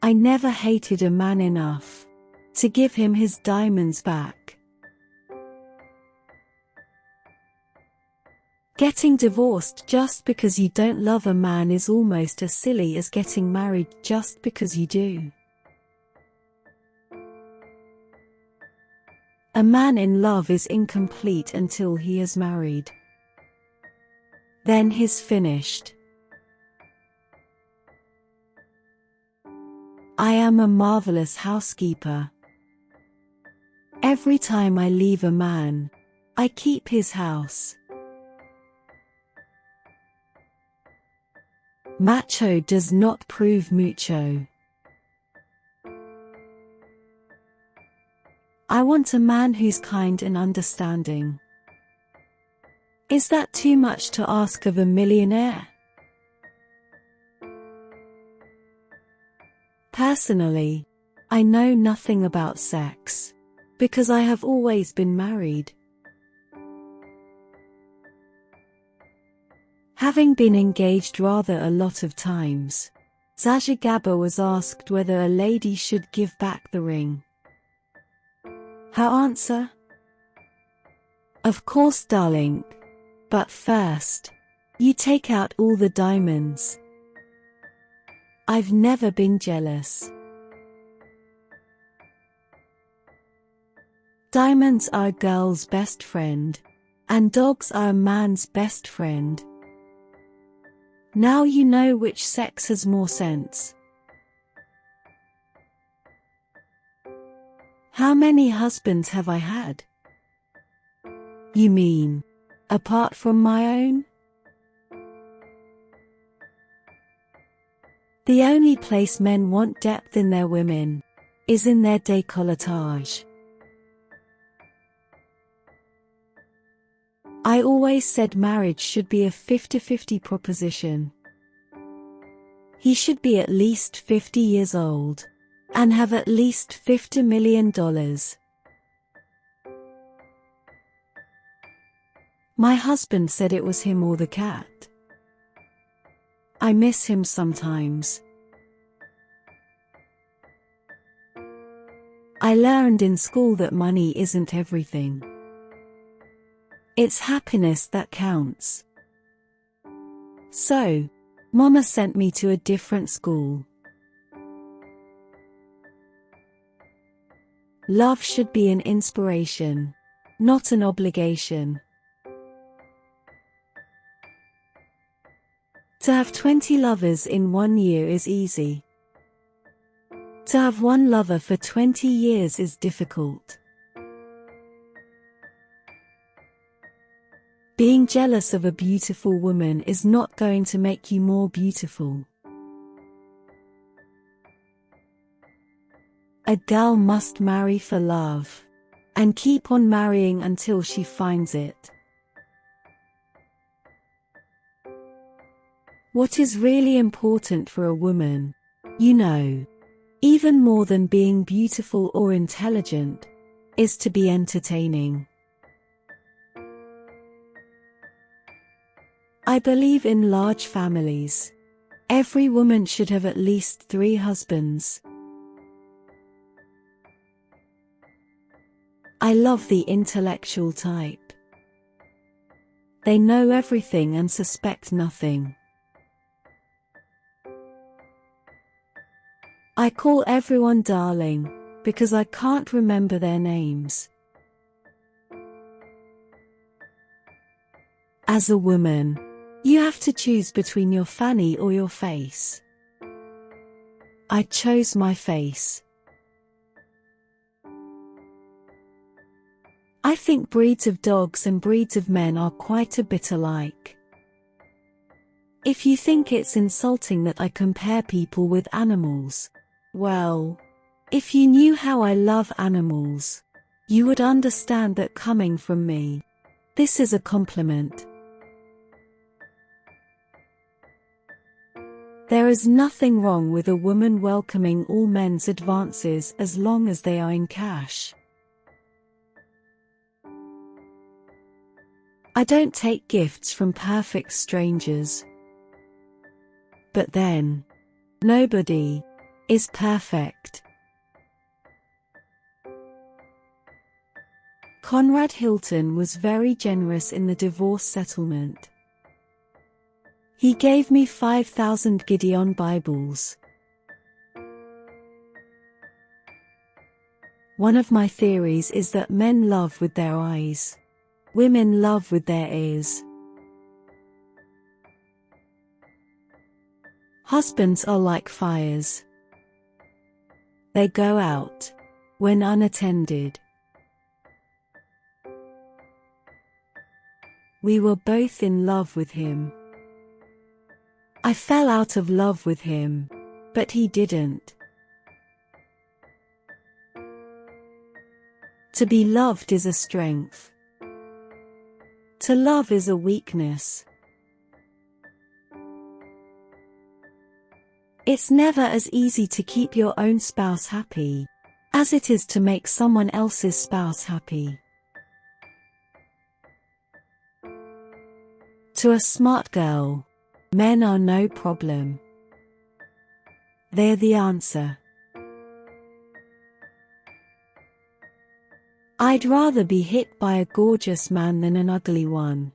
I never hated a man enough to give him his diamonds back. Getting divorced just because you don't love a man is almost as silly as getting married just because you do. A man in love is incomplete until he is married. Then he's finished. I am a marvelous housekeeper. Every time I leave a man, I keep his house. Macho does not prove mucho. I want a man who's kind and understanding. Is that too much to ask of a millionaire? Personally, I know nothing about sex, because I have always been married. Having been engaged rather a lot of times, Zsa Zsa Gabor was asked whether a lady should give back the ring. Her answer? Of course, darling. But first, you take out all the diamonds. I've never been jealous. Diamonds are a girl's best friend, and dogs are a man's best friend. Now you know which sex has more sense. How many husbands have I had? You mean, apart from my own? The only place men want depth in their women is in their décolletage. I always said marriage should be a 50-50 proposition. He should be at least 50 years old and have at least $50 million. My husband said it was him or the cat. I miss him sometimes. I learned in school that money isn't everything. It's happiness that counts. So, Mama sent me to a different school. Love should be an inspiration, not an obligation. To have 20 lovers in 1 year is easy. To have one lover for 20 years is difficult. Being jealous of a beautiful woman is not going to make you more beautiful. A girl must marry for love, and keep on marrying until she finds it. What is really important for a woman, you know, even more than being beautiful or intelligent, is to be entertaining. I believe in large families. Every woman should have at least 3 husbands. I love the intellectual type. They know everything and suspect nothing. I call everyone darling, because I can't remember their names. As a woman, you have to choose between your fanny or your face. I chose my face. I think breeds of dogs and breeds of men are quite a bit alike. If you think it's insulting that I compare people with animals, well, if you knew how I love animals, you would understand that coming from me, this is a compliment. There is nothing wrong with a woman welcoming all men's advances as long as they are in cash. I don't take gifts from perfect strangers. But then, nobody, is perfect. Conrad Hilton was very generous in the divorce settlement. He gave me 5,000 Gideon Bibles. One of my theories is that men love with their eyes. Women love with their ears. Husbands are like fires. They go out when unattended. We were both in love with him. I fell out of love with him, but he didn't. To be loved is a strength. To love is a weakness. It's never as easy to keep your own spouse happy as it is to make someone else's spouse happy. To a smart girl, men are no problem. They're the answer. I'd rather be hit by a gorgeous man than an ugly one.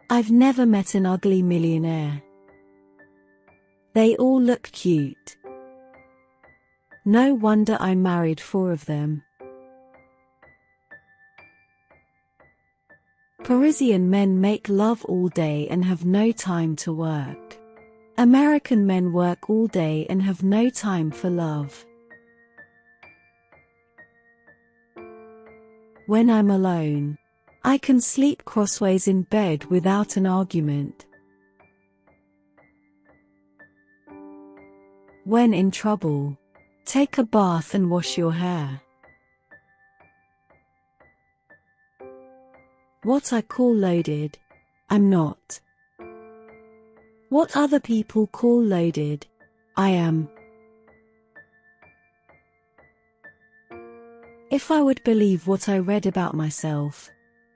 I've never met an ugly millionaire. They all look cute. No wonder I married 4 of them. Parisian men make love all day and have no time to work. American men work all day and have no time for love. When I'm alone, I can sleep crossways in bed without an argument. When in trouble, take a bath and wash your hair. What I call loaded, I'm not. What other people call loaded, I am. If I would believe what I read about myself,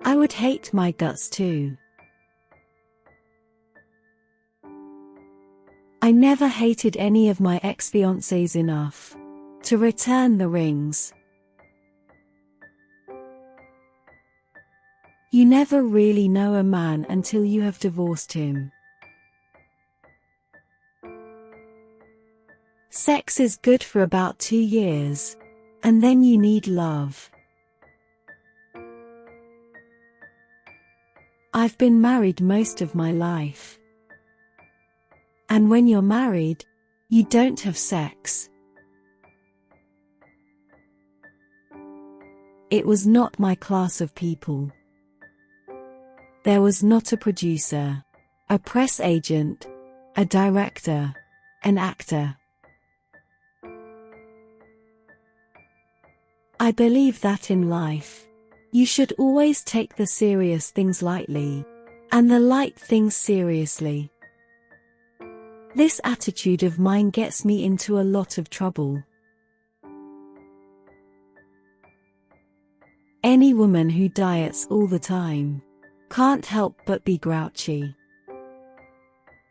I would hate my guts too. I never hated any of my ex-fiancés enough to return the rings. You never really know a man until you have divorced him. Sex is good for about 2 years, and then you need love. I've been married most of my life. And when you're married, you don't have sex. It was not my class of people. There was not a producer, a press agent, a director, an actor. I believe that in life, you should always take the serious things lightly, and the light things seriously. This attitude of mine gets me into a lot of trouble. Any woman who diets all the time can't help but be grouchy.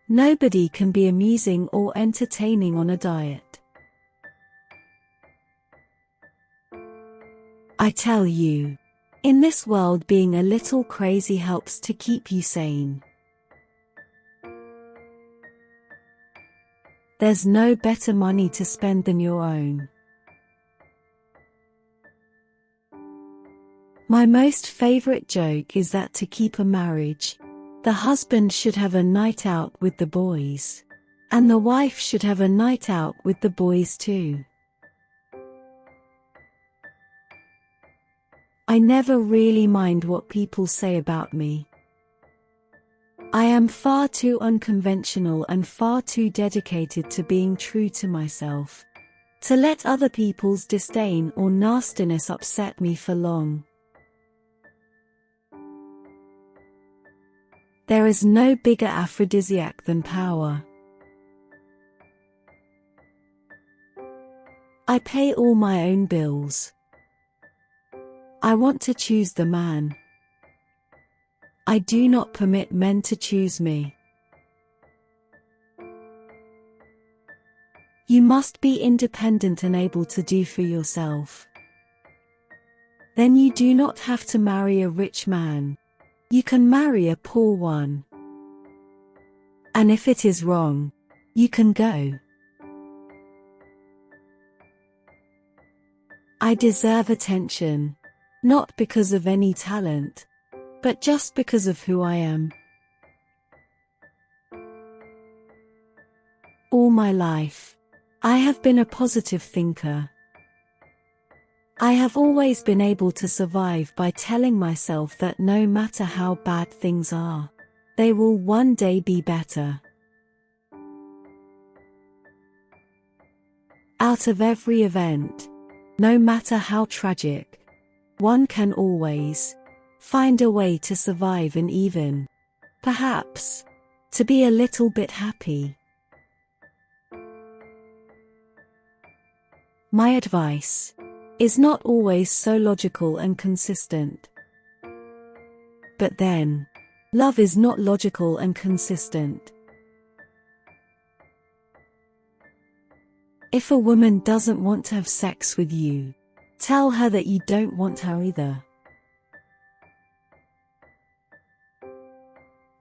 Nobody can be amusing or entertaining on a diet. I tell you, in this world being a little crazy helps to keep you sane. There's no better money to spend than your own. My most favorite joke is that to keep a marriage, the husband should have a night out with the boys, and the wife should have a night out with the boys too. I never really mind what people say about me. I am far too unconventional and far too dedicated to being true to myself to let other people's disdain or nastiness upset me for long. There is no bigger aphrodisiac than power. I pay all my own bills. I want to choose the man. I do not permit men to choose me. You must be independent and able to do for yourself. Then you do not have to marry a rich man. You can marry a poor one. And if it is wrong, you can go. I deserve attention, not because of any talent, but just because of who I am. All my life, I have been a positive thinker. I have always been able to survive by telling myself that no matter how bad things are, they will one day be better. Out of every event, no matter how tragic, one can always find a way to survive and even, perhaps, to be a little bit happy. My advice is not always so logical and consistent. But then, love is not logical and consistent. If a woman doesn't want to have sex with you, tell her that you don't want her either.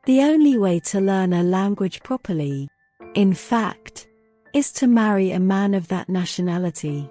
The only way to learn a language properly, in fact, is to marry a man of that nationality.